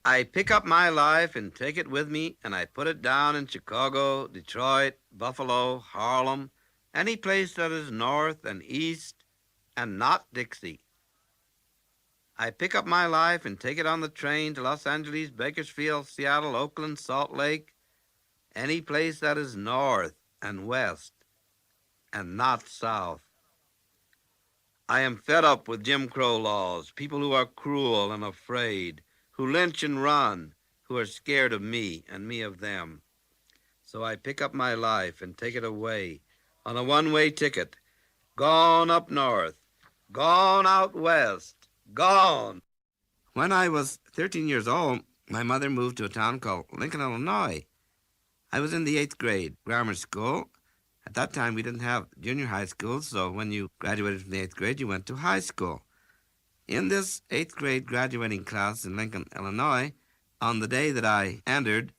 I pick up my life and take it with me, and I put it down in Chicago, Detroit, Buffalo, Harlem, any place that is north and east and not Dixie. I pick up my life and take it on the train to Los Angeles, Bakersfield, Seattle, Oakland, Salt Lake, any place that is north and west and not south. I am fed up with Jim Crow laws, people who are cruel and afraid, who lynch and run, who are scared of me and me of them. So I pick up my life and take it away on a one-way ticket. Gone up north, gone out west, gone. When I was 13 years old, my mother moved to a town called Lincoln, Illinois. I was in the 8th grade grammar school. At that time, we didn't have junior high schools, so when you graduated from the 8th grade, you went to high school. In this 8th grade graduating class in Lincoln, Illinois, on the day that I entered,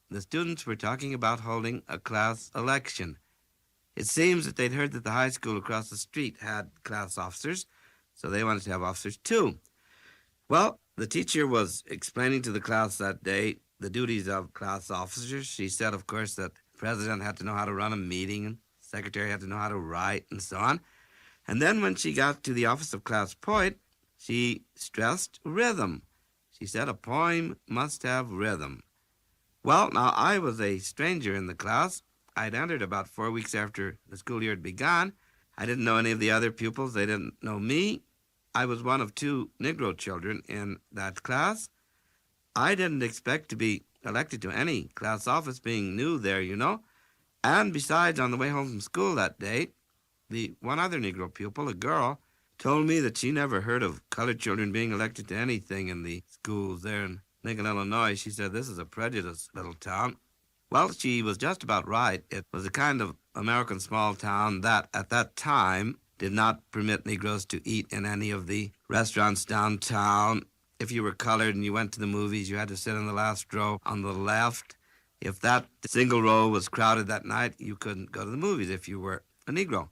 the students were talking about holding a class election. It seems that they'd heard that the high school across the street had class officers, so they wanted to have officers too. Well, the teacher was explaining to the class that day the duties of class officers. She said, of course, that the president had to know how to run a meeting, and the secretary had to know how to write, and so on. And then when she got to the office of class poet, she stressed rhythm. She said a poem must have rhythm. Well, now, I was a stranger in the class. I'd entered about 4 weeks after the school year had begun. I didn't know any of the other pupils. They didn't know me. I was one of 2 Negro children in that class. I didn't expect to be elected to any class office, being new there, you know. And besides, on the way home from school that day, the one other Negro pupil, a girl, told me that she never heard of colored children being elected to anything in the schools there in Lincoln, Illinois. She said, this is a prejudiced little town. Well, she was just about right. It was a kind of American small town that, at that time, did not permit Negroes to eat in any of the restaurants downtown. If you were colored and you went to the movies, you had to sit in the last row on the left. If that single row was crowded that night, you couldn't go to the movies if you were a Negro.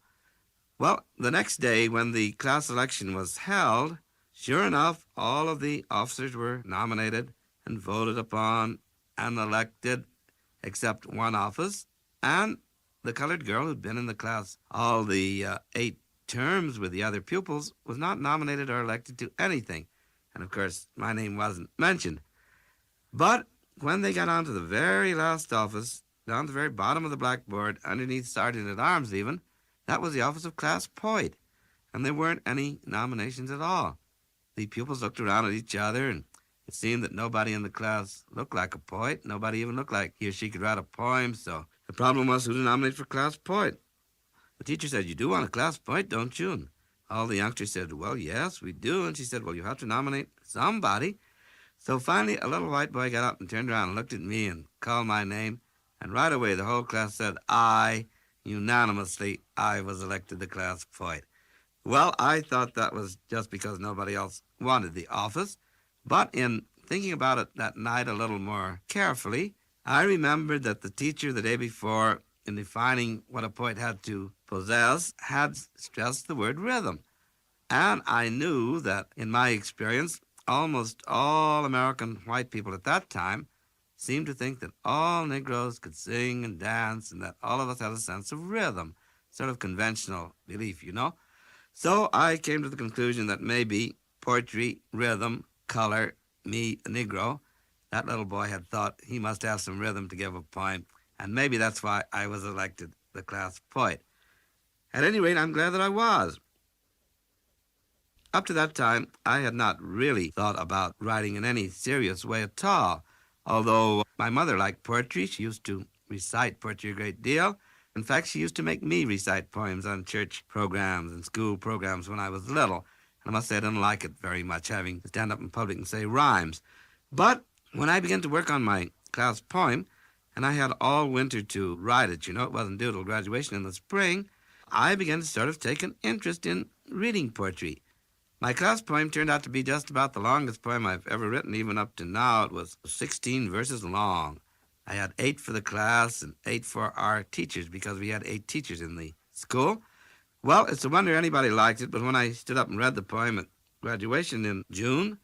Well, the next day when the class election was held, sure enough, all of the officers were nominated and voted upon and elected, except one office, and the colored girl who'd been in the class all the 8 terms with the other pupils was not nominated or elected to anything. And, of course, my name wasn't mentioned. But when they got on to the very last office, down to the very bottom of the blackboard, underneath Sergeant-at-Arms even, that was the office of class poet. And there weren't any nominations at all. The pupils looked around at each other, and it seemed that nobody in the class looked like a poet. Nobody even looked like he or she could write a poem, so the problem was who to nominate for class poet. The teacher said, you do want a class poet, don't you? And all the youngsters said, well, yes, we do. And she said, well, you have to nominate somebody. So finally, a little white boy got up and turned around and looked at me and called my name. And right away, the whole class said, unanimously, I was elected the class poet. Well, I thought that was just because nobody else wanted the office. But in thinking about it that night a little more carefully, I remembered that the teacher the day before, in defining what a poet had to possess, had stressed the word rhythm. And I knew that, in my experience, almost all American white people at that time seemed to think that all Negroes could sing and dance and that all of us had a sense of rhythm, sort of conventional belief, you know. So I came to the conclusion that maybe poetry, rhythm, color, me, a Negro, that little boy had thought he must have some rhythm to give a poem, and maybe that's why I was elected the class poet. At any rate, I'm glad that I was. Up to that time, I had not really thought about writing in any serious way at all. Although my mother liked poetry, she used to recite poetry a great deal. In fact, she used to make me recite poems on church programs and school programs when I was little. And I must say I didn't like it very much, having to stand up in public and say rhymes. But when I began to work on my class poem, and I had all winter to write it, you know, it wasn't due till graduation in the spring, I began to sort of take an interest in reading poetry. My class poem turned out to be just about the longest poem I've ever written, even up to now. It was 16 verses long. I had 8 for the class and 8 for our teachers, because we had 8 teachers in the school. Well, it's a wonder anybody liked it, but when I stood up and read the poem at graduation in June,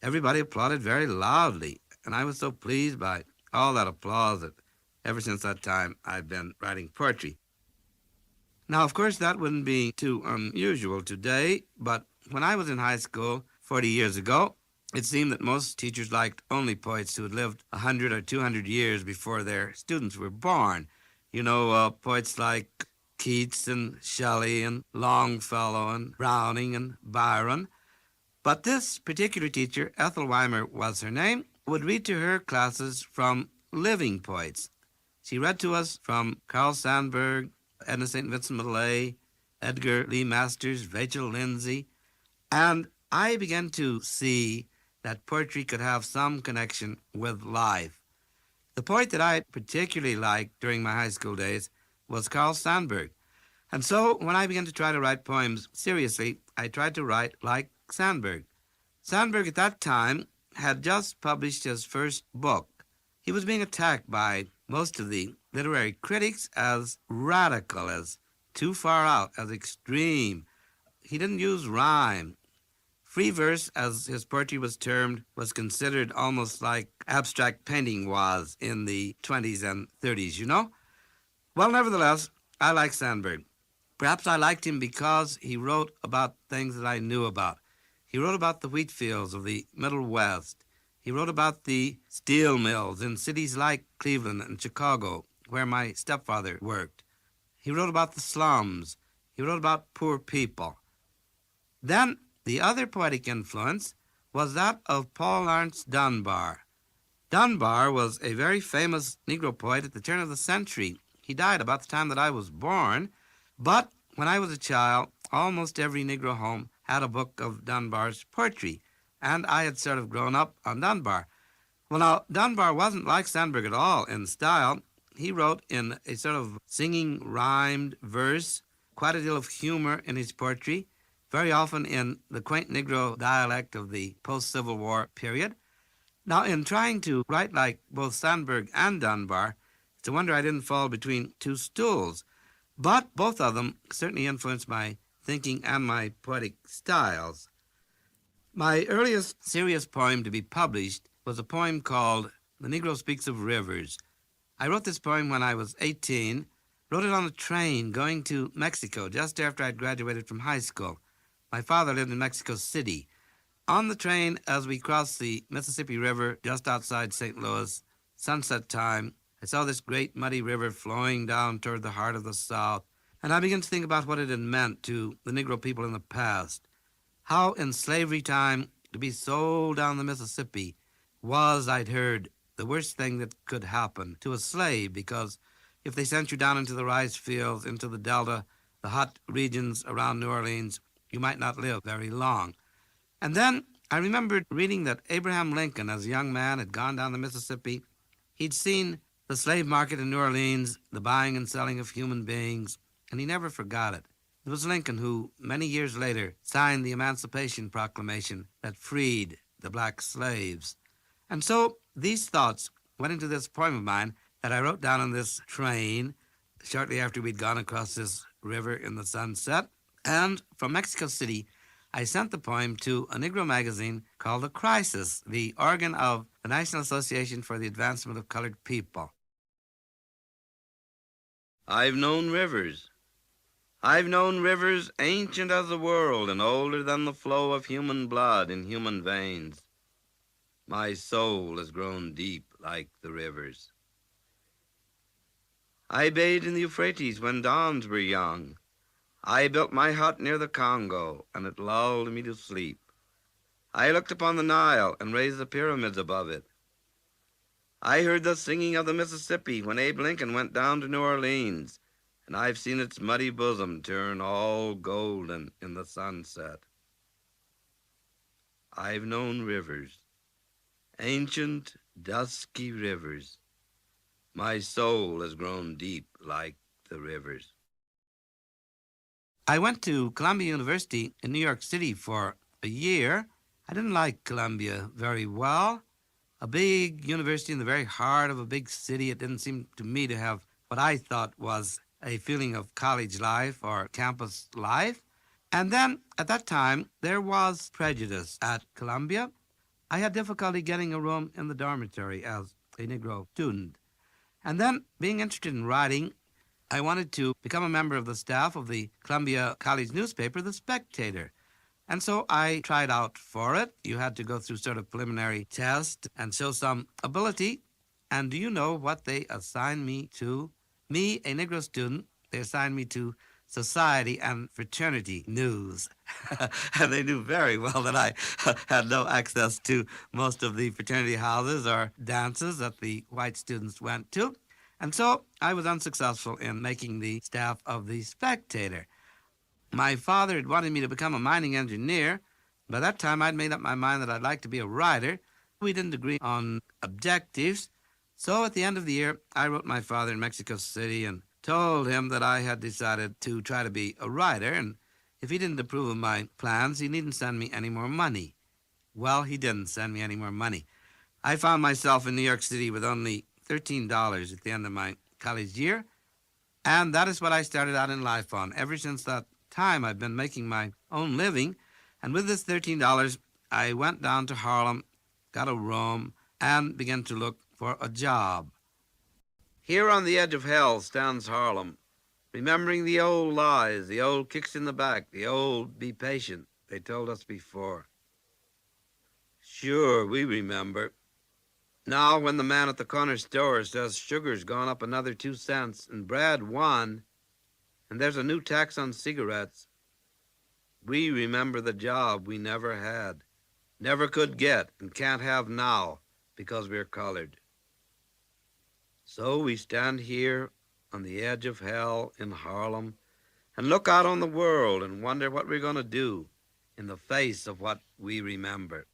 everybody applauded very loudly, and I was so pleased by all that applause that ever since that time I've been writing poetry. Now, of course, that wouldn't be too unusual today, but when I was in high school 40 years ago, it seemed that most teachers liked only poets who had lived 100 or 200 years before their students were born. You know, poets like Keats and Shelley and Longfellow and Browning and Byron. But this particular teacher, Ethel Weimer was her name, would read to her classes from living poets. She read to us from Carl Sandburg, Edna St. Vincent Millay, Edgar Lee Masters, Rachel Lindsay, and I began to see that poetry could have some connection with life. The poet that I particularly liked during my high school days was Carl Sandburg. And so when I began to try to write poems seriously, I tried to write like Sandburg. Sandburg at that time had just published his first book. He was being attacked by most of the literary critics as radical, as too far out, as extreme. He didn't use rhyme. Free verse, as his poetry was termed, was considered almost like abstract painting was in the 20s and 30s, you know? Well, nevertheless, I like Sandburg. Perhaps I liked him because he wrote about things that I knew about. He wrote about the wheat fields of the Middle West. He wrote about the steel mills in cities like Cleveland and Chicago, where my stepfather worked. He wrote about the slums. He wrote about poor people. Then the other poetic influence was that of Paul Laurence Dunbar. Dunbar was a very famous Negro poet at the turn of the century. He died about the time that I was born, but when I was a child, almost every Negro home had a book of Dunbar's poetry, and I had sort of grown up on Dunbar. Well, now, Dunbar wasn't like Sandburg at all in style. He wrote in a sort of singing, rhymed verse, quite a deal of humor in his poetry, very often in the quaint Negro dialect of the post-Civil War period. Now, in trying to write like both Sandburg and Dunbar, it's a wonder I didn't fall between two stools. But both of them certainly influenced my thinking and my poetic styles. My earliest serious poem to be published was a poem called The Negro Speaks of Rivers. I wrote this poem when I was 18, wrote it on a train going to Mexico just after I'd graduated from high school. My father lived in Mexico City. On the train, as we crossed the Mississippi River just outside St. Louis, sunset time, I saw this great muddy river flowing down toward the heart of the South, and I began to think about what it had meant to the Negro people in the past. How in slavery time, to be sold down the Mississippi was, I'd heard, the worst thing that could happen to a slave, because if they sent you down into the rice fields, into the Delta, the hot regions around New Orleans, you might not live very long. And then I remembered reading that Abraham Lincoln, as a young man, had gone down the Mississippi. He'd seen the slave market in New Orleans, the buying and selling of human beings, and he never forgot it. It was Lincoln who, many years later, signed the Emancipation Proclamation that freed the black slaves. And so these thoughts went into this poem of mine that I wrote down on this train shortly after we'd gone across this river in the sunset. And from Mexico City, I sent the poem to a Negro magazine called The Crisis, the organ of the National Association for the Advancement of Colored People. I've known rivers. I've known rivers ancient as the world and older than the flow of human blood in human veins. My soul has grown deep like the rivers. I bathed in the Euphrates when dawns were young. I built my hut near the Congo, and it lulled me to sleep. I looked upon the Nile and raised the pyramids above it. I heard the singing of the Mississippi when Abe Lincoln went down to New Orleans, and I've seen its muddy bosom turn all golden in the sunset. I've known rivers, ancient, dusky rivers. My soul has grown deep like the rivers. I went to Columbia University in New York City for a year. I didn't like Columbia very well. A big university in the very heart of a big city, it didn't seem to me to have what I thought was a feeling of college life or campus life. And then, at that time, there was prejudice at Columbia. I had difficulty getting a room in the dormitory as a Negro student. And then, being interested in writing, I wanted to become a member of the staff of the Columbia College newspaper, The Spectator. And so I tried out for it. You had to go through sort of preliminary test and show some ability. And do you know what they assigned me to? Me, a Negro student, they assigned me to society and fraternity news. And they knew very well that I had no access to most of the fraternity houses or dances that the white students went to. And so I was unsuccessful in making the staff of The Spectator. My father had wanted me to become a mining engineer. By that time, I'd made up my mind that I'd like to be a writer. We didn't agree on objectives. So at the end of the year, I wrote my father in Mexico City and told him that I had decided to try to be a writer, and if he didn't approve of my plans, he needn't send me any more money. Well, he didn't send me any more money. I found myself in New York City with only $13 at the end of my college year, and that is what I started out in life on. Ever since that time, I've been making my own living, and with this $13, I went down to Harlem, got a room, and began to look for a job. Here on the edge of hell stands Harlem, remembering the old lies, the old kicks in the back, the old be patient they told us before. Sure, we remember. Now when the man at the corner store says sugar's gone up another 2 cents and bread 1, and there's a new tax on cigarettes, we remember the job we never had, never could get, and can't have now because we're colored. So we stand here on the edge of hell in Harlem and look out on the world and wonder what we're going to do in the face of what we remember.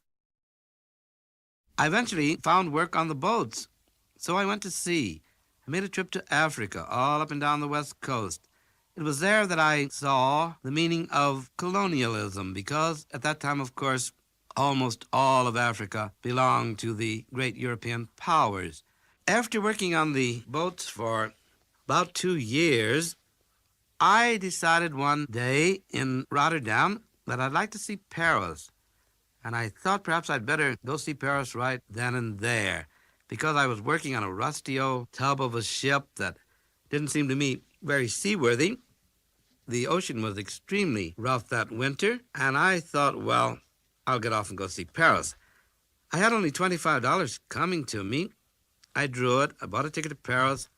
I eventually found work on the boats, so I went to sea. I made a trip to Africa, all up and down the West Coast. It was there that I saw the meaning of colonialism, because at that time, of course, almost all of Africa belonged to the great European powers. After working on the boats for about 2 years, I decided one day in Rotterdam that I'd like to see Paris. And I thought perhaps I'd better go see Paris right then and there, because I was working on a rusty old tub of a ship that didn't seem to me very seaworthy. The ocean was extremely rough that winter, and I thought, well, I'll get off and go see Paris. I had only $25 coming to me. I drew it. I bought a ticket to Paris,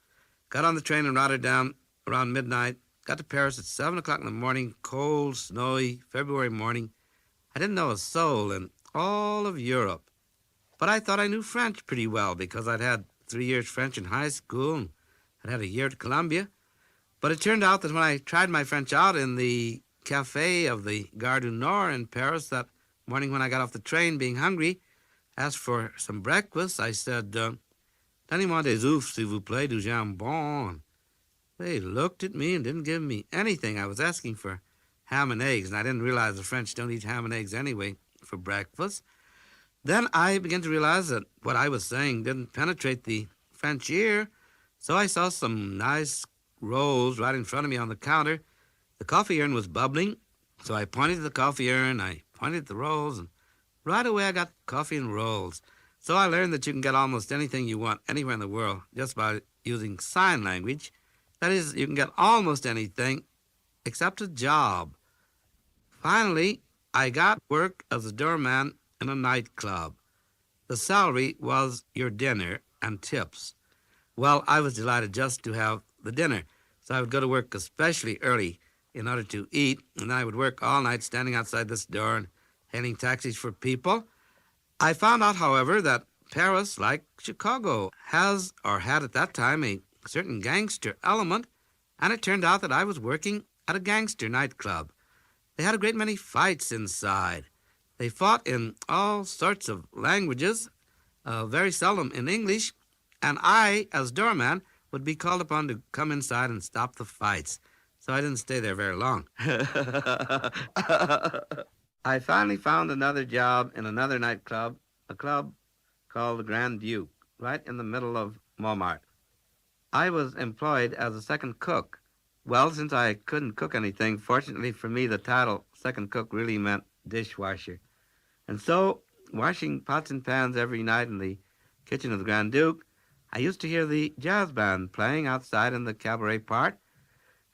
got on the train in Rotterdam around midnight, got to Paris at 7 o'clock in the morning, cold, snowy, February morning. I didn't know a soul in all of Europe, but I thought I knew French pretty well because I'd had 3 years French in high school and I'd had a year at Columbia. But it turned out that when I tried my French out in the cafe of the Gare du Nord in Paris that morning when I got off the train being hungry, asked for some breakfast, I said, Donnez-moi des oeufs, s'il vous plaît, du jambon. They looked at me and didn't give me anything. I was asking for ham and eggs, and I didn't realize the French don't eat ham and eggs anyway for breakfast. Then I began to realize that what I was saying didn't penetrate the French ear, so I saw some nice rolls right in front of me on the counter. The coffee urn was bubbling, so I pointed to the coffee urn, I pointed at the rolls, and right away I got coffee and rolls. So I learned that you can get almost anything you want anywhere in the world just by using sign language. That is, you can get almost anything except a job. Finally, I got work as a doorman in a nightclub. The salary was your dinner and tips. Well, I was delighted just to have the dinner, so I would go to work especially early in order to eat, and I would work all night standing outside this door and hailing taxis for people. I found out, however, that Paris, like Chicago, has or had at that time a certain gangster element, and it turned out that I was working at a gangster nightclub. They had a great many fights inside. They fought in all sorts of languages, very seldom in English, and I, as doorman, would be called upon to come inside and stop the fights. So I didn't stay there very long. I finally found another job in another nightclub, a club called the Grand Duke, right in the middle of Montmartre. I was employed as a second cook. Well, since I couldn't cook anything, fortunately for me, the title second cook really meant dishwasher. And so washing pots and pans every night in the kitchen of the Grand Duke, I used to hear the jazz band playing outside in the cabaret part.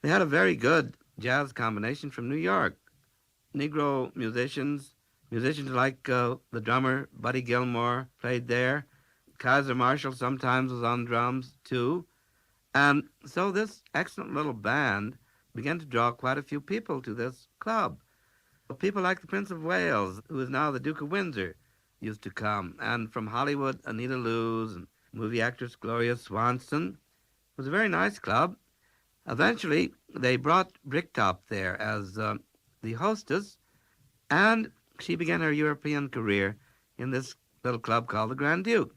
They had a very good jazz combination from New York. Negro musicians like the drummer Buddy Gilmore played there. Kaiser Marshall sometimes was on drums too. And so this excellent little band began to draw quite a few people to this club. People like the Prince of Wales, who is now the Duke of Windsor, used to come. And from Hollywood, Anita Loos and movie actress Gloria Swanson. It was a very nice club. Eventually, they brought Bricktop there as the hostess, and she began her European career in this little club called the Grand Duke.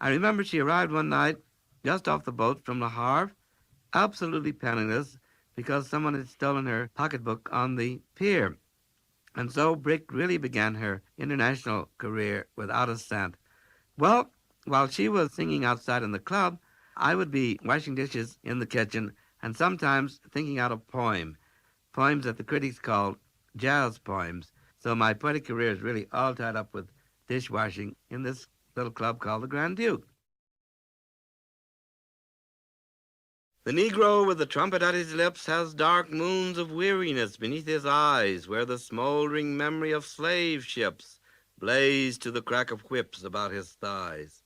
I remember she arrived one night just off the boat from Le Havre, absolutely penniless, because someone had stolen her pocketbook on the pier. And so Brick really began her international career without a cent. Well, while she was singing outside in the club, I would be washing dishes in the kitchen and sometimes thinking out a poems that the critics called jazz poems. So my poetic career is really all tied up with dishwashing in this little club called the Grand Duke. The Negro with the trumpet at his lips has dark moons of weariness beneath his eyes, where the smoldering memory of slave ships blaze to the crack of whips about his thighs.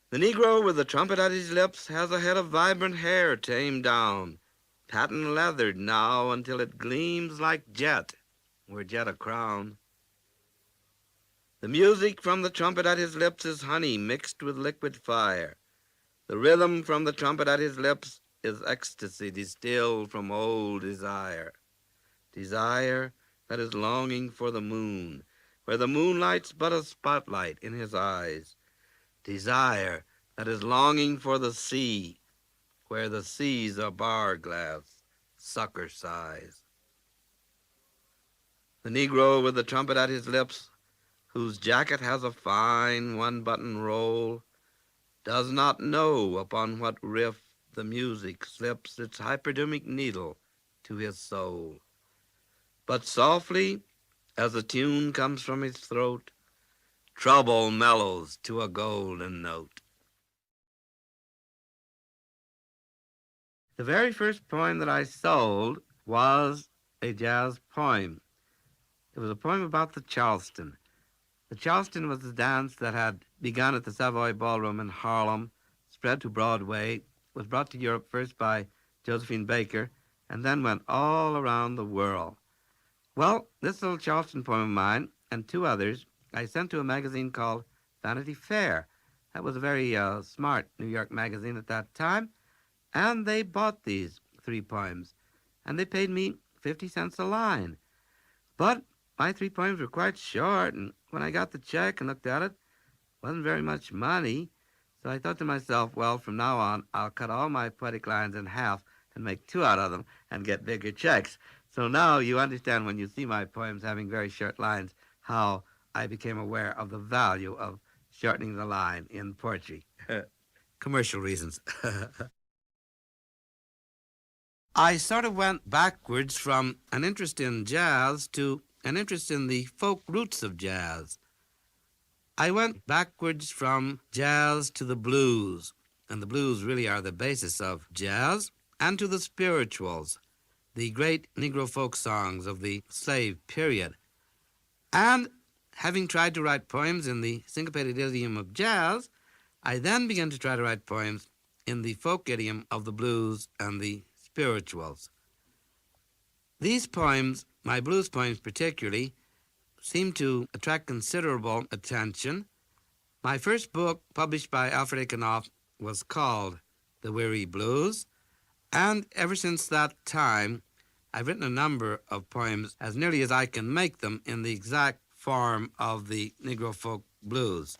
The Negro with the trumpet at his lips has a head of vibrant hair tamed down, patent leathered now until it gleams like jet, were jet a crown. The music from the trumpet at his lips is honey mixed with liquid fire. The rhythm from the trumpet at his lips is ecstasy distilled from old desire. Desire that is longing for the moon, where the moonlight's but a spotlight in his eyes. Desire that is longing for the sea, where the seas are bar glass, sucker size. The Negro with the trumpet at his lips, whose jacket has a fine one-button roll, does not know upon what riff the music slips its hypodermic needle to his soul. But softly, as the tune comes from his throat, trouble mellows to a golden note. The very first poem that I sold was a jazz poem. It was a poem about the Charleston. The Charleston was a dance that had begun at the Savoy Ballroom in Harlem, spread to Broadway, was brought to Europe first by Josephine Baker, and then went all around the world. Well, this little Charleston poem of mine and two others I sent to a magazine called Vanity Fair. That was a very smart New York magazine at that time, and they bought these three poems, and they paid me 50 cents a line. But my three poems were quite short, and when I got the check and looked at it, wasn't very much money. So I thought to myself, well, from now on, I'll cut all my poetic lines in half and make two out of them and get bigger checks. So now you understand when you see my poems having very short lines, how I became aware of the value of shortening the line in poetry. Commercial reasons. I sort of went backwards from an interest in jazz to an interest in the folk roots of jazz. I went backwards from jazz to the blues, and the blues really are the basis of jazz, and to the spirituals, the great Negro folk songs of the slave period. And having tried to write poems in the syncopated idiom of jazz, I then began to try to write poems in the folk idiom of the blues and the spirituals. These poems, my blues poems particularly, seem to attract considerable attention. My first book, published by Alfred A. Knopf, was called The Weary Blues, and ever since that time, I've written a number of poems as nearly as I can make them in the exact form of the Negro folk blues.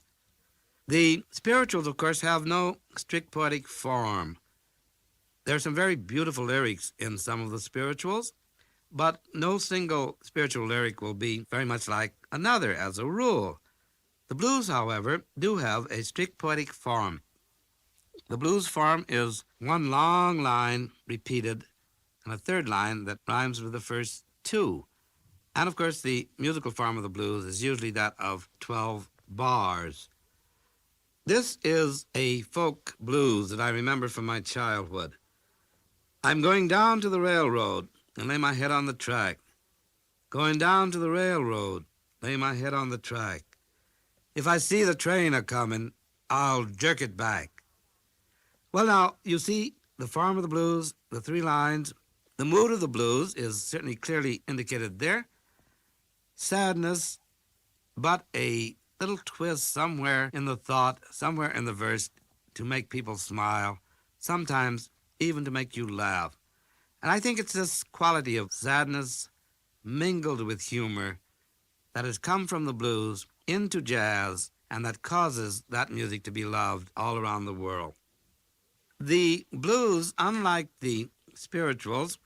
The spirituals, of course, have no strict poetic form. There are some very beautiful lyrics in some of the spirituals, but no single spiritual lyric will be very much like another as a rule. The blues, however, do have a strict poetic form. The blues form is one long line repeated and a third line that rhymes with the first two. And of course, the musical form of the blues is usually that of 12 bars. This is a folk blues that I remember from my childhood. I'm going down to the railroad and lay my head on the track. Going down to the railroad, lay my head on the track. If I see the train a-comin', I'll jerk it back. Well, now, you see, the form of the blues, the three lines, the mood of the blues is certainly clearly indicated there. Sadness, but a little twist somewhere in the thought, somewhere in the verse to make people smile, sometimes even to make you laugh. And I think it's this quality of sadness mingled with humor that has come from the blues into jazz and that causes that music to be loved all around the world. The blues, unlike the spirituals,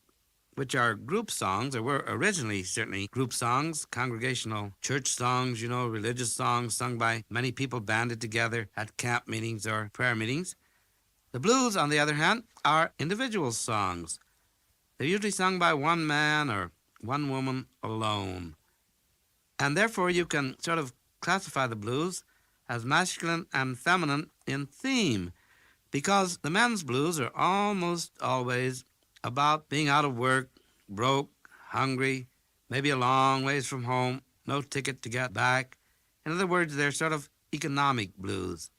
which are group songs, or were originally certainly group songs, congregational church songs, religious songs sung by many people banded together at camp meetings or prayer meetings. The blues, on the other hand, are individual songs. They're usually sung by one man or one woman alone. And therefore you can sort of classify the blues as masculine and feminine in theme, because the men's blues are almost always about being out of work, broke, hungry, maybe a long ways from home, no ticket to get back. In other words, they're sort of economic blues.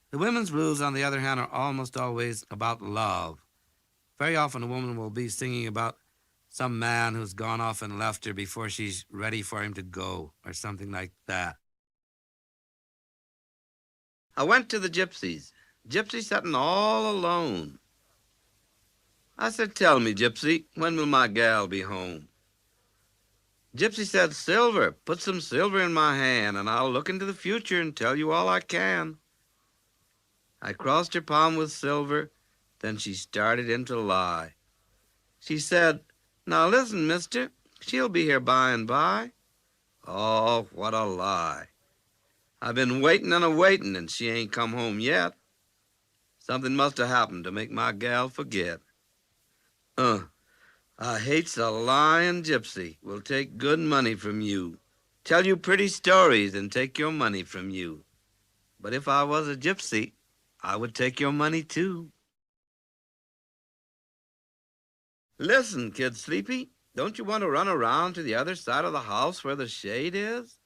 The women's blues, on the other hand, are almost always about love. Very often a woman will be singing about some man who's gone off and left her before she's ready for him to go, or something like that. I went to the gypsies. Gypsy sitting all alone. I said, tell me, Gypsy, when will my gal be home? Gypsy said, silver, put some silver in my hand, and I'll look into the future and tell you all I can. I crossed her palm with silver, then she started in to lie. She said, now listen, mister, she'll be here by and by. Oh, what a lie. I've been waiting and a-waiting, and she ain't come home yet. Something must have happened to make my gal forget. I hates a lying gypsy. Will take good money from you. Tell you pretty stories and take your money from you. But if I was a gypsy, I would take your money too. Listen, kid Sleepy, don't you want to run around to the other side of the house where the shade is?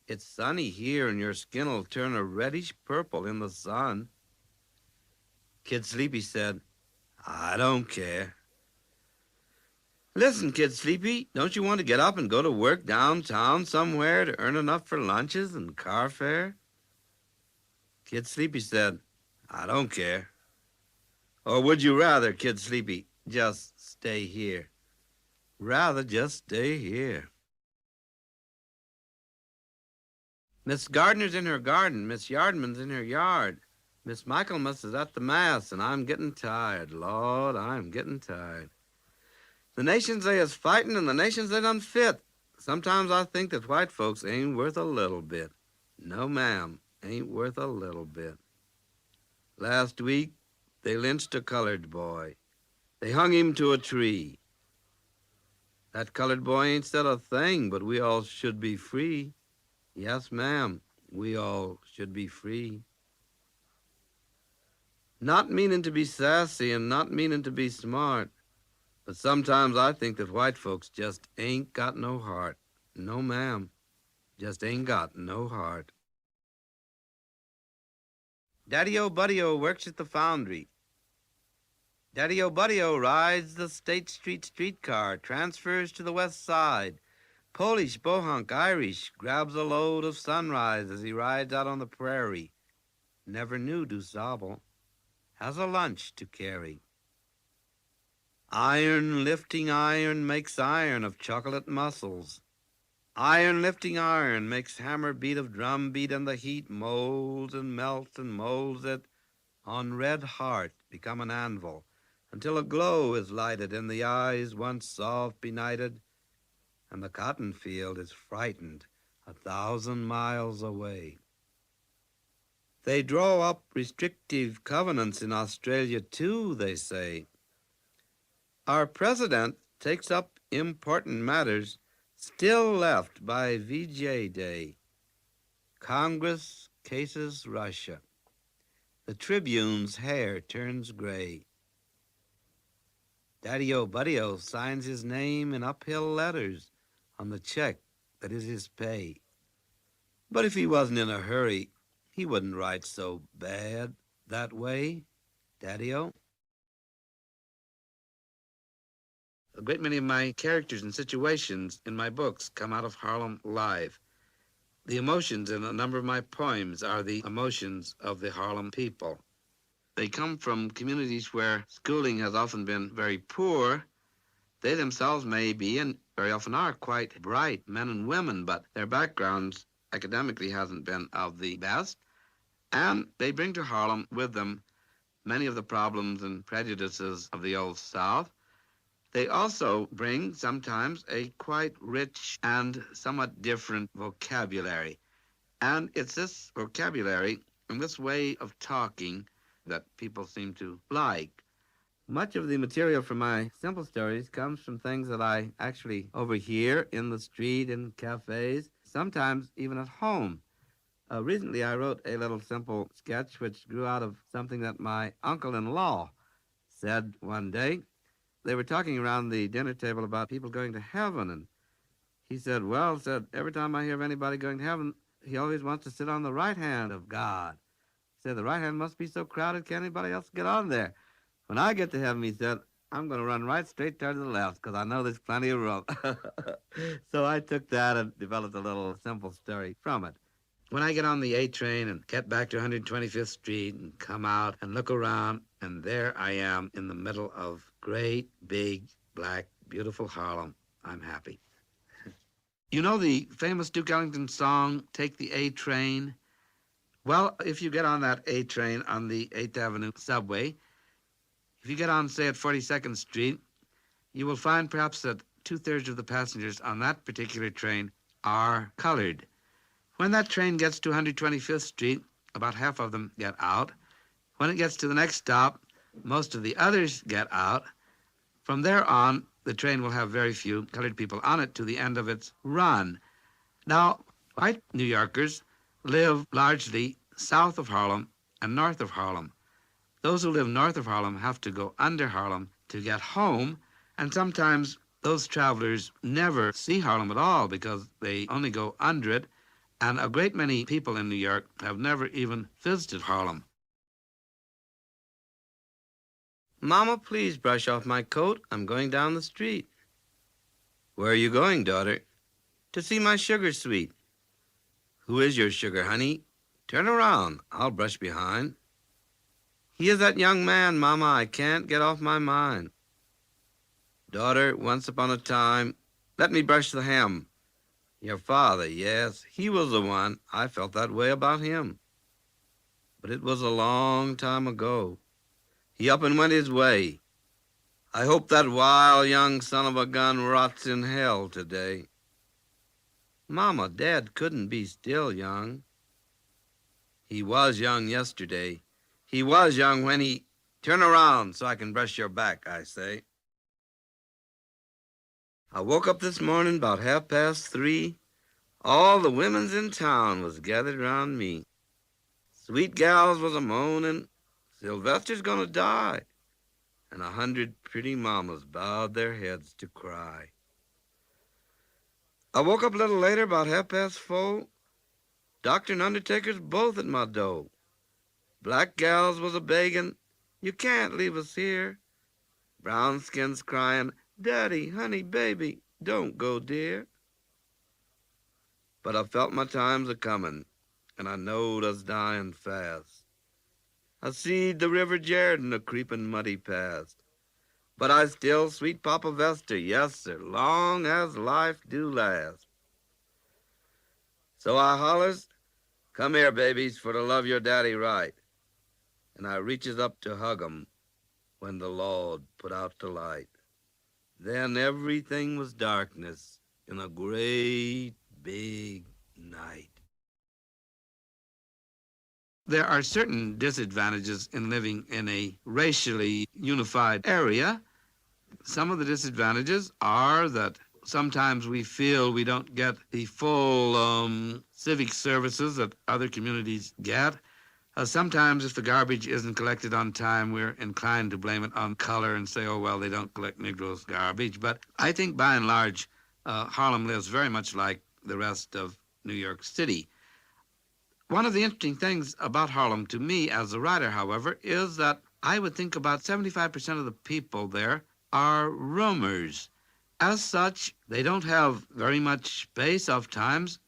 It's sunny here and your skin'll turn a reddish purple in the sun. Kid Sleepy said, I don't care. Listen, Kid Sleepy, don't you want to get up and go to work downtown somewhere to earn enough for lunches and car fare? Kid Sleepy said, I don't care. Or would you rather, Kid Sleepy, just stay here? Rather just stay here. Miss Gardner's in her garden, Miss Yardman's in her yard. Miss Michaelmas is at the Mass, and I'm getting tired. Lord, I'm getting tired. The nations they is fighting and the nations they done fit. Sometimes I think that white folks ain't worth a little bit. No, ma'am, ain't worth a little bit. Last week, they lynched a colored boy. They hung him to a tree. That colored boy ain't said a thing, but we all should be free. Yes, ma'am, we all should be free. Not meaning to be sassy and not meaning to be smart, but sometimes I think that white folks just ain't got no heart. No, ma'am, just ain't got no heart. Daddy-O Buddy-O works at the foundry. Daddy-O Buddy-O rides the State Street streetcar, transfers to the west side. Polish, Bohunk, Irish, grabs a load of sunrise as he rides out on the prairie. Never knew DuSable. Has a lunch to carry. Iron lifting iron makes iron of chocolate muscles. Iron lifting iron makes hammer beat of drum beat, and the heat molds and melts and molds it on red heart become an anvil, until a glow is lighted in the eyes once soft benighted, and the cotton field is frightened 1,000 miles away. They draw up restrictive covenants in Australia too, they say. Our president takes up important matters Still left by VJ Day. Congress cases Russia. The Tribune's hair turns gray. Daddy-O Buddy-O signs his name in uphill letters on the check that is his pay. But if he wasn't in a hurry, he wouldn't write so bad that way, Daddy-O. A great many of my characters and situations in my books come out of Harlem Live. The emotions in a number of my poems are the emotions of the Harlem people. They come from communities where schooling has often been very poor. They themselves may be, and very often are, quite bright men and women, but their backgrounds academically hasn't been of the best. And they bring to Harlem with them many of the problems and prejudices of the Old South. They also bring sometimes a quite rich and somewhat different vocabulary. And it's this vocabulary and this way of talking that people seem to like. Much of the material from my simple stories comes from things that I actually overhear in the street, in cafes, sometimes even at home. Recently I wrote a little simple sketch which grew out of something that my uncle-in-law said one day. They were talking around the dinner table about people going to heaven, and he said, every time I hear of anybody going to heaven, he always wants to sit on the right hand of God. He said, the right hand must be so crowded, can't anybody else get on there? When I get to heaven, he said, I'm going to run right straight toward the left because I know there's plenty of room. So I took that and developed a little simple story from it. When I get on the A train and get back to 125th Street and come out and look around, and there I am in the middle of great, big, black, beautiful Harlem, I'm happy. You know the famous Duke Ellington song, Take the A Train? Well, if you get on that A train on the 8th Avenue subway, if you get on, say, at 42nd Street, you will find perhaps that 2/3 of the passengers on that particular train are colored. When that train gets to 125th Street, about half of them get out. When it gets to the next stop, most of the others get out. From there on, the train will have very few colored people on it to the end of its run. Now, white New Yorkers live largely south of Harlem and north of Harlem. Those who live north of Harlem have to go under Harlem to get home, and sometimes those travelers never see Harlem at all because they only go under it. And a great many people in New York have never even visited Harlem. Mama, please brush off my coat. I'm going down the street. Where are you going, daughter? To see my sugar sweet. Who is your sugar, honey? Turn around. I'll brush behind. He is that young man, Mama, I can't get off my mind. Daughter, once upon a time, let me brush the hem. Your father, yes, he was the one. I felt that way about him. But it was a long time ago. He up and went his way. I hope that wild young son of a gun rots in hell today. Mama, Dad couldn't be still young. He was young yesterday. He was young when he... Turn around so I can brush your back, I say. I woke up this morning about 3:30. All the women's in town was gathered round me. Sweet gals was a-moaning, Sylvester's gonna die. And 100 pretty mamas bowed their heads to cry. I woke up a little later, about 4:30. Doctor and undertaker's both at my door. Black gals was a-begging, you can't leave us here. Brown skins crying, Daddy, honey, baby, don't go, dear. But I felt my times a-comin', and I knowed I was dying fast. I seed the River Jordan a-creepin' muddy past. But I still sweet Papa Vester, yes, sir, long as life do last. So I hollers, come here, babies, for to love your daddy right. And I reaches up to hug 'em when the Lord put out the light. Then everything was darkness in a great big night. There are certain disadvantages in living in a racially unified area. Some of the disadvantages are that sometimes we feel we don't get the full civic services that other communities get, sometimes if the garbage isn't collected on time, we're inclined to blame it on color and say, oh, well, they don't collect Negroes' garbage. But I think by and large, Harlem lives very much like the rest of New York City. One of the interesting things about Harlem to me as a writer, however, is that I would think about 75% of the people there are roomers. As such, they don't have very much space oftentimes.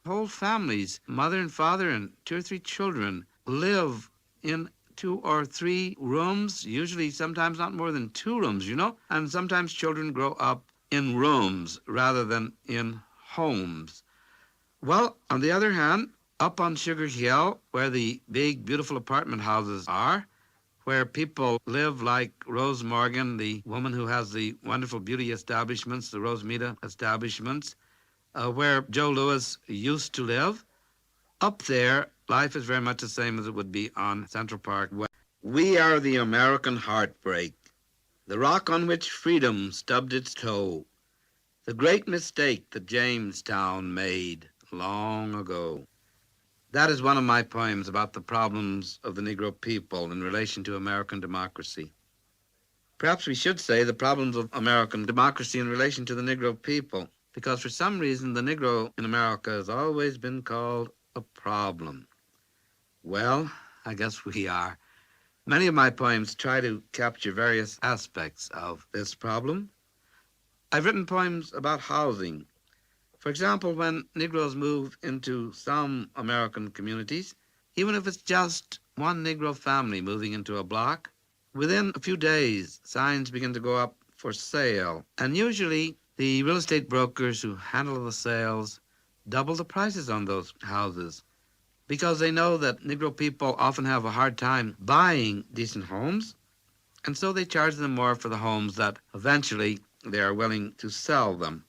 Whole families, mother and father and 2 or 3 children, live in 2 or 3 rooms, usually sometimes not more than 2 rooms, and sometimes children grow up in rooms rather than in homes. Well, on the other hand, up on Sugar Hill, where the big, beautiful apartment houses are, where people live like Rose Morgan, the woman who has the wonderful beauty establishments, the Rosemeda establishments, where Joe Louis used to live, up there, life is very much the same as it would be on Central Park. We are the American heartbreak, the rock on which freedom stubbed its toe, the great mistake that Jamestown made long ago. That is one of my poems about the problems of the Negro people in relation to American democracy. Perhaps we should say the problems of American democracy in relation to the Negro people, because for some reason the Negro in America has always been called a problem. Well, I guess we are. Many of my poems try to capture various aspects of this problem. I've written poems about housing. For example, when Negroes move into some American communities, even if it's just one Negro family moving into a block, within a few days, signs begin to go up for sale. And usually, the real estate brokers who handle the sales double the prices on those houses because they know that Negro people often have a hard time buying decent homes, and so they charge them more for the homes that eventually they are willing to sell them.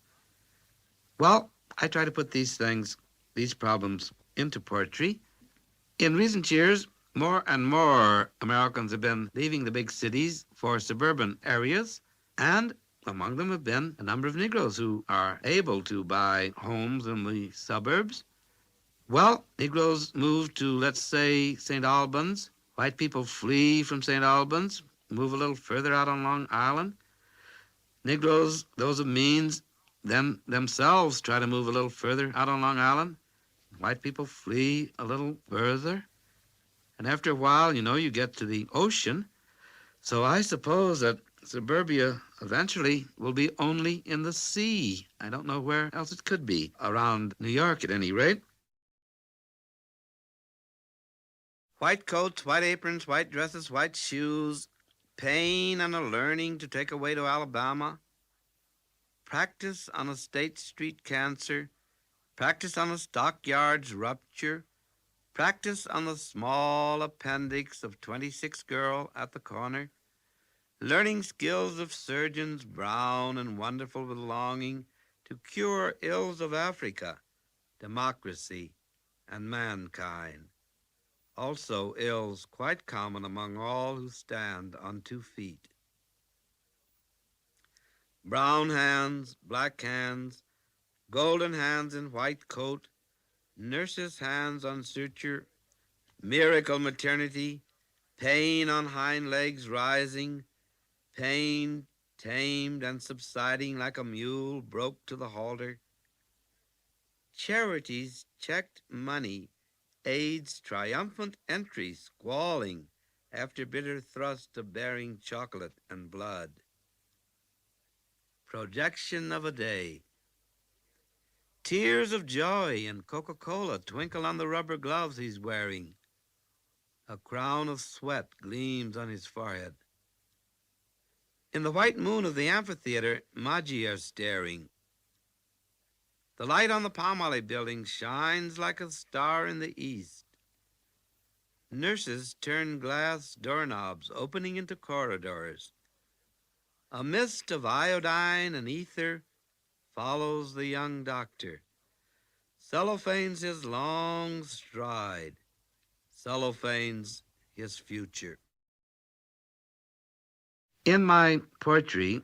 Well, I try to put these things, these problems, into poetry. In recent years, more and more Americans have been leaving the big cities for suburban areas, and among them have been a number of Negroes who are able to buy homes in the suburbs. Well, Negroes move to, let's say, St. Albans. White people flee from St. Albans, move a little further out on Long Island. Negroes, those of means, then themselves try to move a little further out on Long Island. White people flee a little further. And after a while, you get to the ocean. So I suppose that suburbia eventually will be only in the sea. I don't know where else it could be, around New York at any rate. White coats, white aprons, white dresses, white shoes, pain and a learning to take away to Alabama, practice on a State Street cancer, practice on a stockyards rupture, practice on the small appendix of 26 girl at the corner, learning skills of surgeons brown and wonderful with longing to cure ills of Africa, democracy, and mankind. Also ills quite common among all who stand on 2 feet. Brown hands, black hands, golden hands in white coat, nurse's hands on suture, miracle maternity, pain on hind legs rising, pain tamed and subsiding like a mule broke to the halter. Charities checked money, AIDS triumphant entry squalling after bitter thrust of bearing chocolate and blood. Projection of a day. Tears of joy and Coca-Cola twinkle on the rubber gloves he's wearing. A crown of sweat gleams on his forehead. In the white moon of the amphitheater, Magi are staring. The light on the Palmolive building shines like a star in the east. Nurses turn glass doorknobs, opening into corridors. A mist of iodine and ether follows the young doctor. Cellophanes his long stride. Cellophanes his future. In my poetry,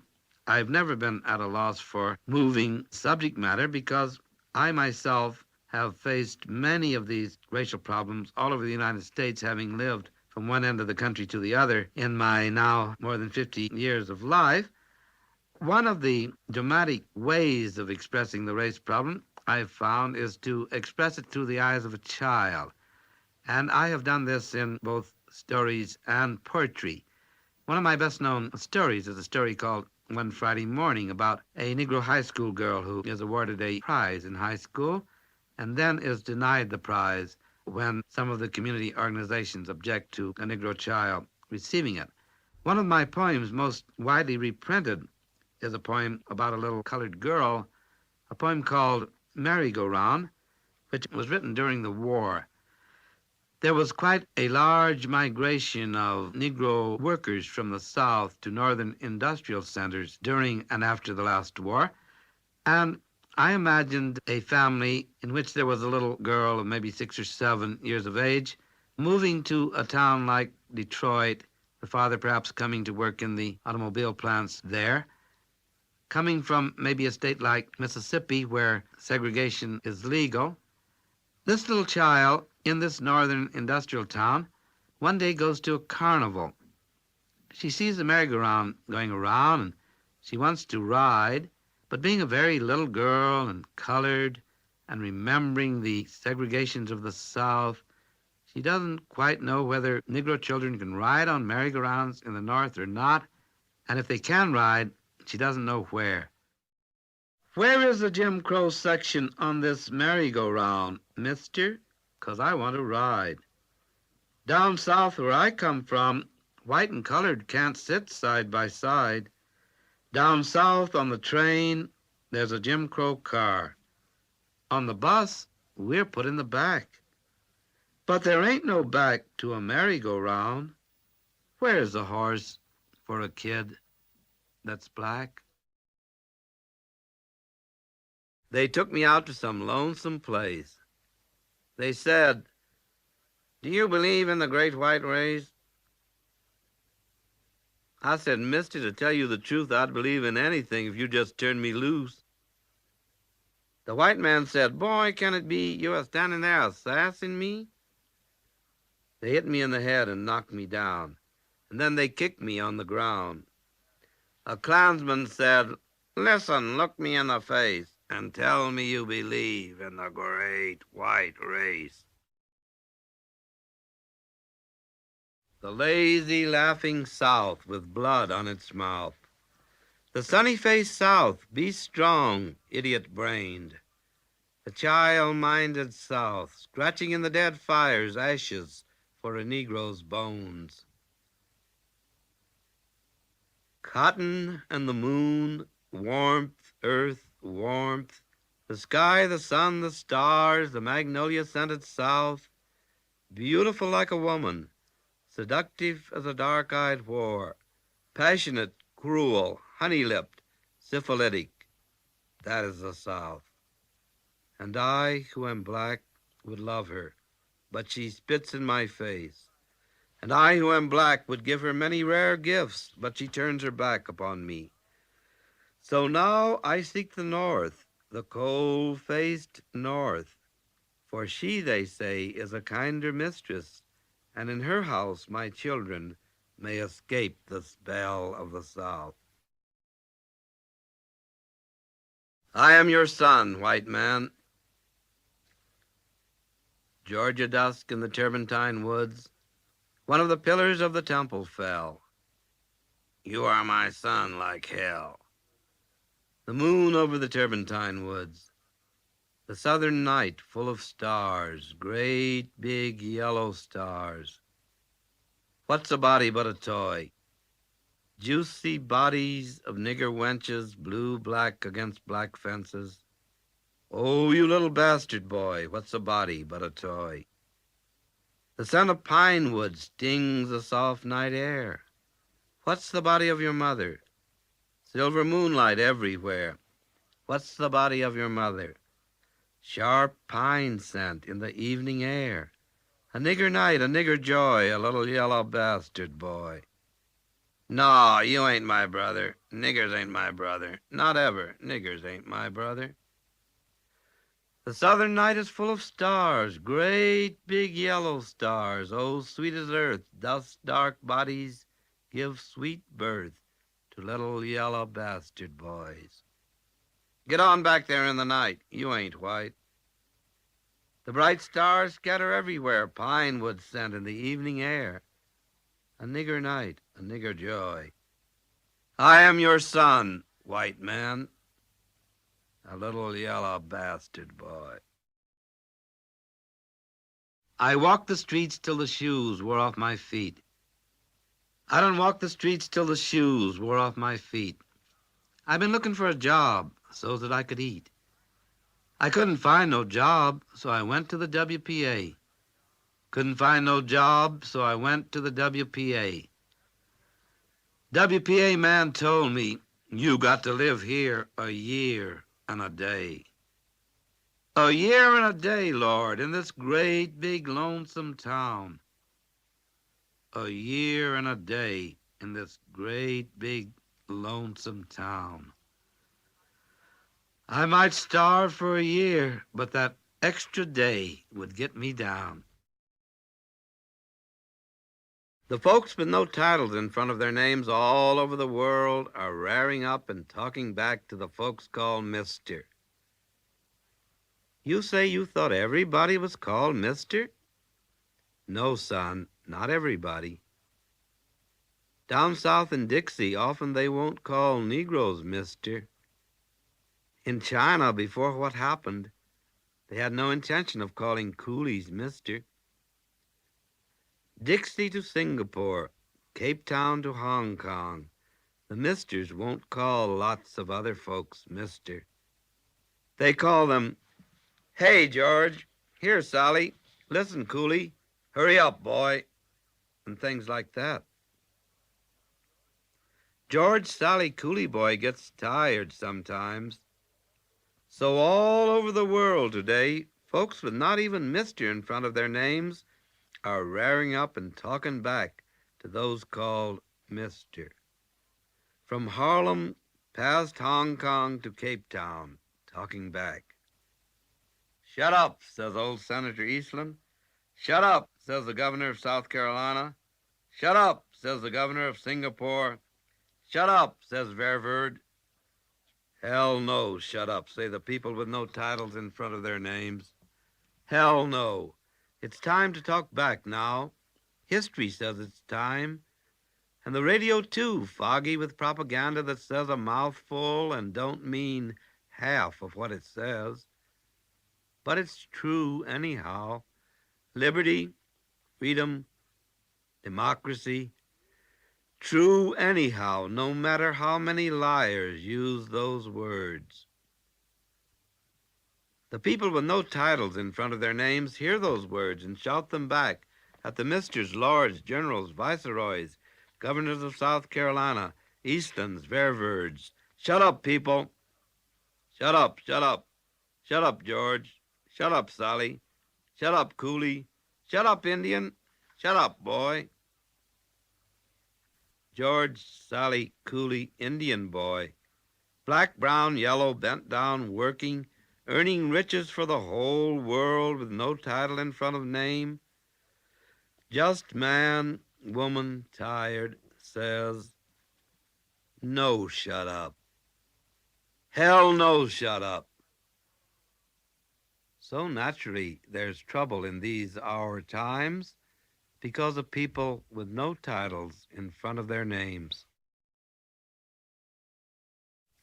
I've never been at a loss for moving subject matter because I myself have faced many of these racial problems all over the United States, having lived from one end of the country to the other in my now more than 50 years of life. One of the dramatic ways of expressing the race problem I've found is to express it through the eyes of a child. And I have done this in both stories and poetry. One of my best-known stories is a story called One Friday Morning about a Negro high school girl who is awarded a prize in high school and then is denied the prize when some of the community organizations object to a Negro child receiving it. One of my poems most widely reprinted is a poem about a little colored girl, a poem called Merry-Go-Round, which was written during the war. There was quite a large migration of Negro workers from the South to northern industrial centers during and after the last war, and I imagined a family in which there was a little girl of maybe 6 or 7 years of age moving to a town like Detroit, her father perhaps coming to work in the automobile plants there, coming from maybe a state like Mississippi where segregation is legal. This little child in this northern industrial town one day goes to a carnival. She sees the merry-go-round going around and she wants to ride, but being a very little girl and colored and remembering the segregations of the South, she doesn't quite know whether Negro children can ride on merry-go-rounds in the North or not, and if they can ride, she doesn't know where. Where is the Jim Crow section on this merry-go-round, mister? 'Cause I want to ride. Down south where I come from, white and colored can't sit side by side. Down south on the train, there's a Jim Crow car. On the bus, we're put in the back. But there ain't no back to a merry-go-round. Where's the horse for a kid that's black? They took me out to some lonesome place. They said, "Do you believe in the great white race?" I said, "Mister, to tell you the truth, I'd believe in anything if you just turned me loose." The white man said, "Boy, can it be you are standing there assassin me?" They hit me in the head and knocked me down, and then they kicked me on the ground. A Klansman said, "Listen, look me in the face and tell me you believe in the great white race." The lazy, laughing South with blood on its mouth. The sunny-faced South, be strong, idiot-brained. The child-minded South, scratching in the dead fire's ashes for a Negro's bones. Cotton and the moon, warmth, earth, warmth, the sky, the sun, the stars, the magnolia-scented South, beautiful like a woman, seductive as a dark-eyed whore, passionate, cruel, honey-lipped, syphilitic. That is the South. And I, who am black, would love her, but she spits in my face. And I, who am black, would give her many rare gifts, but she turns her back upon me. So now I seek the North, the cold-faced North, for she, they say, is a kinder mistress, and in her house my children may escape the spell of the South. I am your son, white man. Georgia dusk in the Turpentine woods, one of the pillars of the temple fell. You are my son like hell. The moon over the Turpentine woods, the southern night full of stars, great big yellow stars. What's a body but a toy? Juicy bodies of nigger wenches, blue-black against black fences. Oh, you little bastard boy, what's a body but a toy? The scent of pine wood stings the soft night air. What's the body of your mother? Silver moonlight everywhere. What's the body of your mother? Sharp pine scent in the evening air. A nigger night, a nigger joy, a little yellow bastard boy. No, you ain't my brother. Niggers ain't my brother. Not ever. Niggers ain't my brother. The southern night is full of stars, great big yellow stars, oh sweet as earth, dust dark bodies give sweet birth to little yellow bastard boys. Get on back there in the night, you ain't white. The bright stars scatter everywhere, pine wood scent in the evening air. A nigger night, a nigger joy. I am your son, white man, a little yellow bastard boy. I walked the streets till the shoes wore off my feet. I don't walk the streets till the shoes wore off my feet. I've been looking for a job so that I could eat. I couldn't find no job, so I went to the WPA. Couldn't find no job, so I went to the WPA. WPA man told me, you got to live here a year and a day. A year and a day, Lord, in this great big lonesome town. A year and a day in this great big lonesome town. I might starve for a year, but that extra day would get me down. The folks with no titles in front of their names all over the world are raring up and talking back to the folks called Mister. You say you thought everybody was called Mister? No, son, not everybody. Down south in Dixie, often they won't call Negroes Mister. In China, before what happened, they had no intention of calling coolies Mister. Dixie to Singapore, Cape Town to Hong Kong, the Misters won't call lots of other folks Mister. They call them, hey, George, here, Sally, listen, coolie, hurry up, boy, and things like that. George Sally Coolie Boy gets tired sometimes. So all over the world today, folks with not even Mister in front of their names are raring up and talking back to those called Mister. From Harlem past Hong Kong to Cape Town, talking back. Shut up, says old Senator Eastland. Shut up, says the governor of South Carolina. Shut up, says the governor of Singapore. Shut up, says Ververd. Hell no, shut up, say the people with no titles in front of their names. Hell no. It's time to talk back now. History says it's time. And the radio, too, foggy with propaganda that says a mouthful and don't mean half of what it says. But it's true anyhow. Liberty, freedom, democracy. True anyhow, no matter how many liars use those words. The people with no titles in front of their names hear those words and shout them back at the misters, lords, generals, viceroys, governors of South Carolina, Eastlands, Ververds. Shut up, people. Shut up, shut up. Shut up, George. Shut up, Sally. Shut up, Coolie. Shut up, Indian. Shut up, boy. George, Sally, Coolie, Indian boy. Black, brown, yellow, bent down, working, earning riches for the whole world with no title in front of name. Just man, woman, tired, says, no, shut up. Hell no, shut up. So naturally, there's trouble in these our times because of people with no titles in front of their names.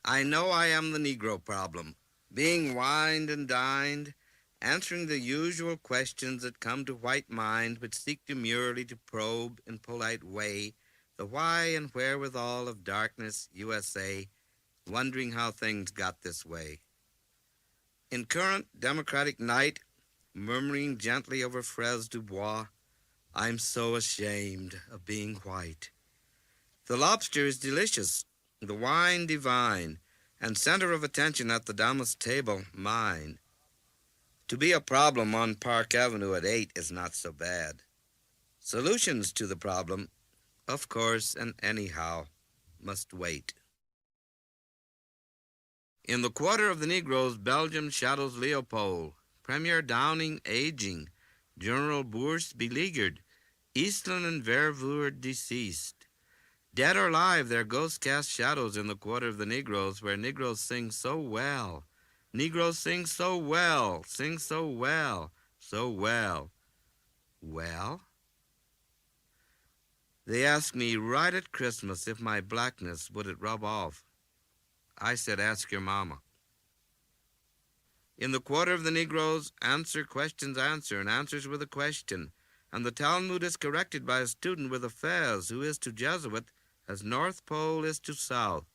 I know I am the Negro problem, being wined and dined, answering the usual questions that come to white mind but seek demurely to probe in polite way the why and wherewithal of darkness, USA, wondering how things got this way. In current democratic night, murmuring gently over Fraise du Bois, I'm so ashamed of being white. The lobster is delicious, the wine divine, and center of attention at the Namaste table, mine. To be a problem on Park Avenue at 8 is not so bad. Solutions to the problem, Of course, and anyhow, must wait. In the quarter of the Negroes, Belgium shadows Leopold, Premier Downing aging, General Bourse beleaguered, Eastland and Vervoer deceased. Dead or alive, their ghosts cast shadows in the quarter of the Negroes, where Negroes sing so well. Negroes sing so well, sing so well, so well. Well? They asked me right at Christmas if my blackness would it rub off. I said, ask your mama. In the quarter of the Negroes, questions answer, and answers with a question. And the Talmud is corrected by a student with a fez, who is to Jesuit as North Pole is to South,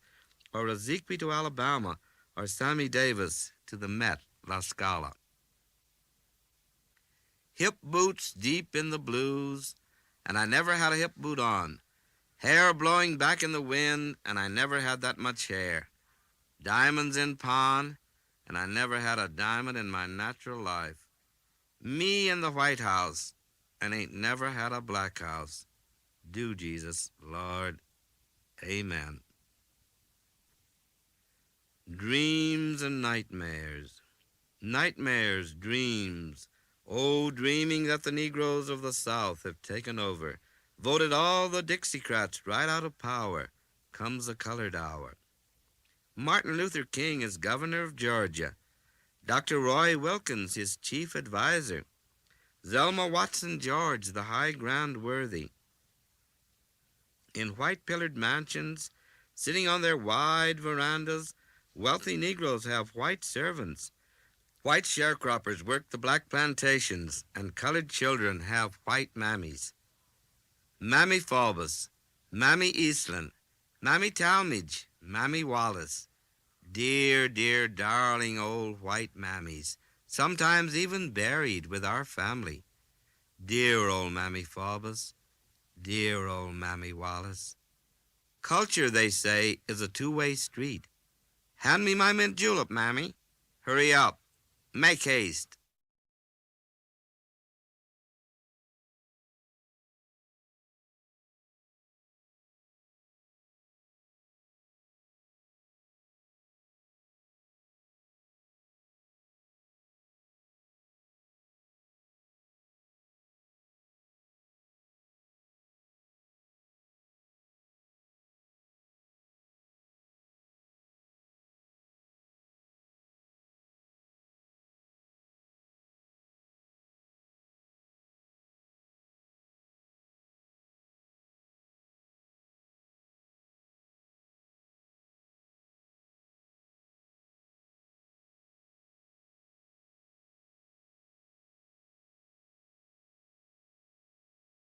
or Ezekwe to Alabama, or Sammy Davis to the Met, La Scala. Hip boots deep in the blues, and I never had a hip boot on. Hair blowing back in the wind, and I never had that much hair. Diamonds in pawn, and I never had a diamond in my natural life. Me in the White House, and ain't never had a black house. Do, Jesus, Lord. Amen. Dreams and nightmares. Nightmares, dreams. Oh, dreaming that the Negroes of the South have taken over, voted all the Dixiecrats right out of power. Comes the colored hour. Martin Luther King is governor of Georgia. Dr. Roy Wilkins, his chief advisor. Zelma Watson George, the high grand worthy. In white-pillared mansions, sitting on their wide verandas, wealthy Negroes have white servants. White sharecroppers work the black plantations, and colored children have white mammies. Mammy Faubus, Mammy Eastland, Mammy Talmadge, Mammy Wallace. Dear, dear, darling old white mammies, sometimes even buried with our family. Dear old Mammy Faubus, dear old Mammy Wallace. Culture, they say, is a two-way street. Hand me my mint julep, Mammy. Hurry up. Make haste.